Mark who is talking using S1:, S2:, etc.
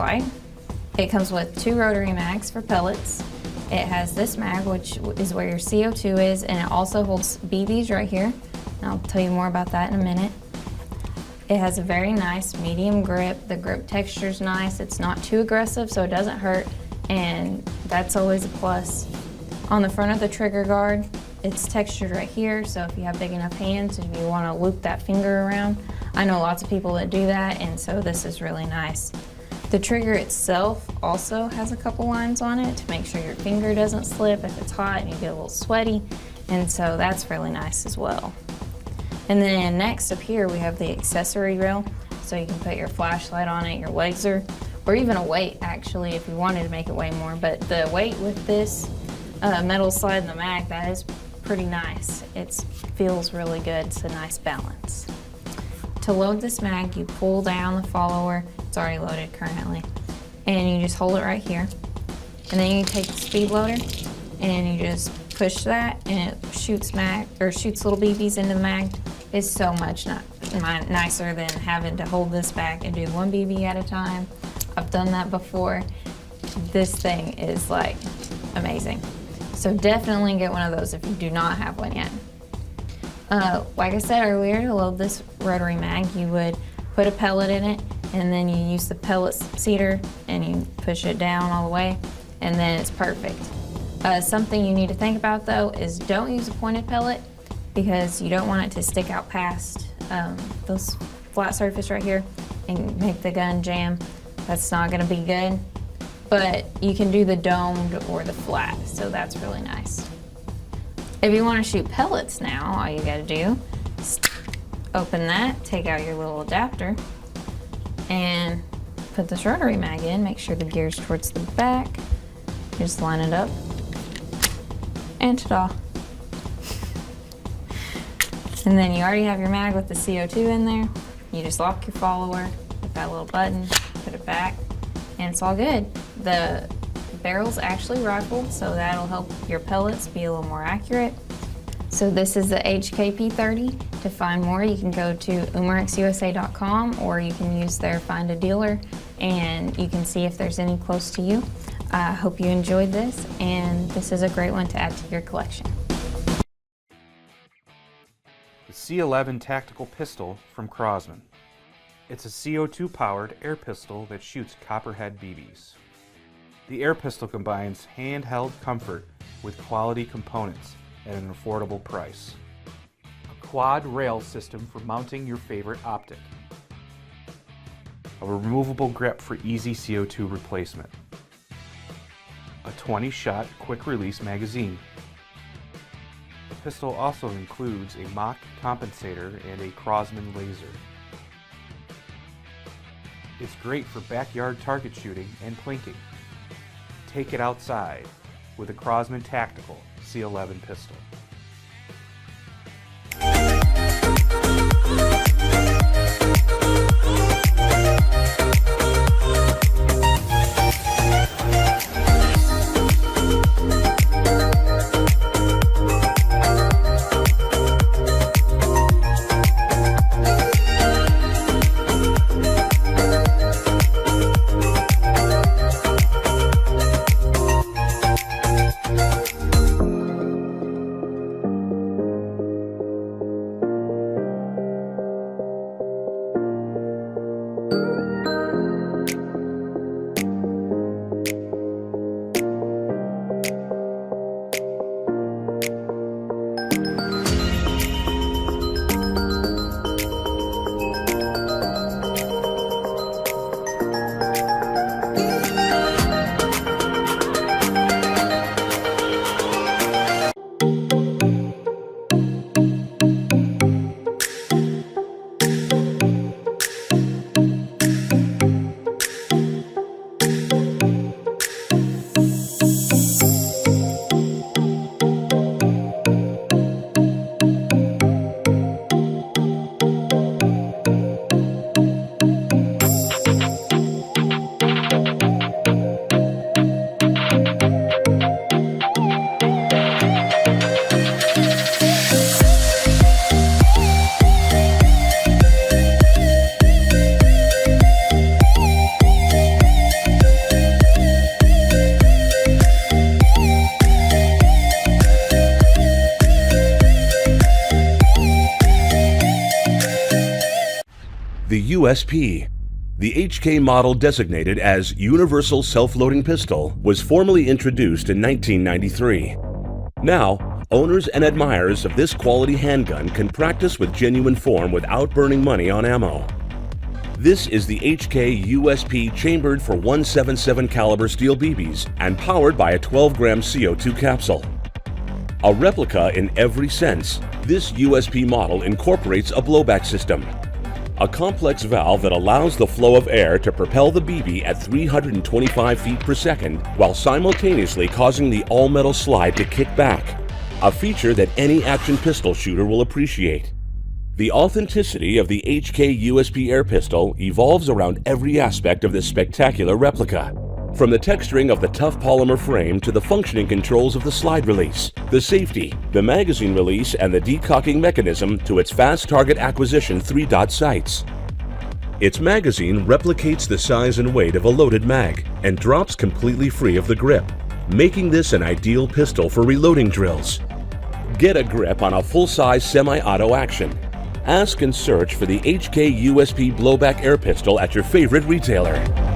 S1: white. It comes with 2 rotary mags for pellets. It has this mag, which is where your CO2 is, and it also holds BBs right here. And I'll tell you more about that in a minute. It has a very nice medium grip. The grip texture is nice. It's not too aggressive, so it doesn't hurt, and that's always a plus. On the front of the trigger guard, it's textured right here, so if you have big enough hands, if you want to loop that finger around, I know lots of people that do that, and so this is really nice. The trigger itself also has a couple lines on it to make sure your finger doesn't slip if it's hot and you get a little sweaty, and so that's really nice as well. And then next up here we have the accessory rail, so you can put your flashlight on it, your laser, or even a weight actually if you wanted to make it weigh more, but the weight with this metal slide in the mag, that is pretty nice. It feels really good. It's a nice balance. To load this mag, you pull down the follower. It's already loaded currently. And you just hold it right here. And then you take the speed loader and you just push that and it shoots little BBs into the mag. It's so much nicer than having to hold this back and do 1 BB at a time. I've done that before. This thing is like amazing. So definitely get one of those if you do not have one yet. Like I said earlier, to load this rotary mag, you would put a pellet in it, and then you use the pellet seater and you push it down all the way, and then it's perfect. Something you need to think about though is don't use a pointed pellet because you don't want it to stick out past this flat surface right here and make the gun jam. That's not gonna be good. But you can do the domed or the flat, so that's really nice. If you want to shoot pellets now, all you gotta do is open that, take out your little adapter, and put this rotary mag in. Make sure the gear's towards the back. Just line it up, and ta-da. And then you already have your mag with the CO2 in there. You just lock your follower with that little button, put it back, and it's all good. The barrel's actually rifled, so that'll help your pellets be a little more accurate. So this is the HK-P30. To find more, you can go to umarexusa.com or you can use their Find a Dealer and you can see if there's any close to you. I hope you enjoyed this, and this is a great one to add to your collection.
S2: The C11 Tactical Pistol from Crosman. It's a CO2 powered air pistol that shoots copperhead BBs. The air pistol combines handheld comfort with quality components at an affordable price. A quad rail system for mounting your favorite optic. A removable grip for easy CO2 replacement. A 20-shot quick-release magazine. The pistol also includes a mock compensator and a Crosman laser. It's great for backyard target shooting and plinking. Take it outside with a Crosman Tactical C11 pistol.
S3: The USP. The HK model designated as Universal Self-Loading Pistol was formally introduced in 1993. Now, owners and admirers of this quality handgun can practice with genuine form without burning money on ammo. This is the HK USP chambered for .177 caliber steel BBs and powered by a 12-gram CO2 capsule. A replica in every sense, this USP model incorporates a blowback system, a complex valve that allows the flow of air to propel the BB at 325 feet per second while simultaneously causing the all-metal slide to kick back, a feature that any action pistol shooter will appreciate. The authenticity of the HK USP air pistol evolves around every aspect of this spectacular replica. From the texturing of the tough polymer frame to the functioning controls of the slide release, the safety, the magazine release, and the decocking mechanism to its fast target acquisition 3-dot sights. Its magazine replicates the size and weight of a loaded mag and drops completely free of the grip, making this an ideal pistol for reloading drills. Get a grip on a full-size semi-auto action. Ask and search for the HK USP blowback air pistol at your favorite retailer.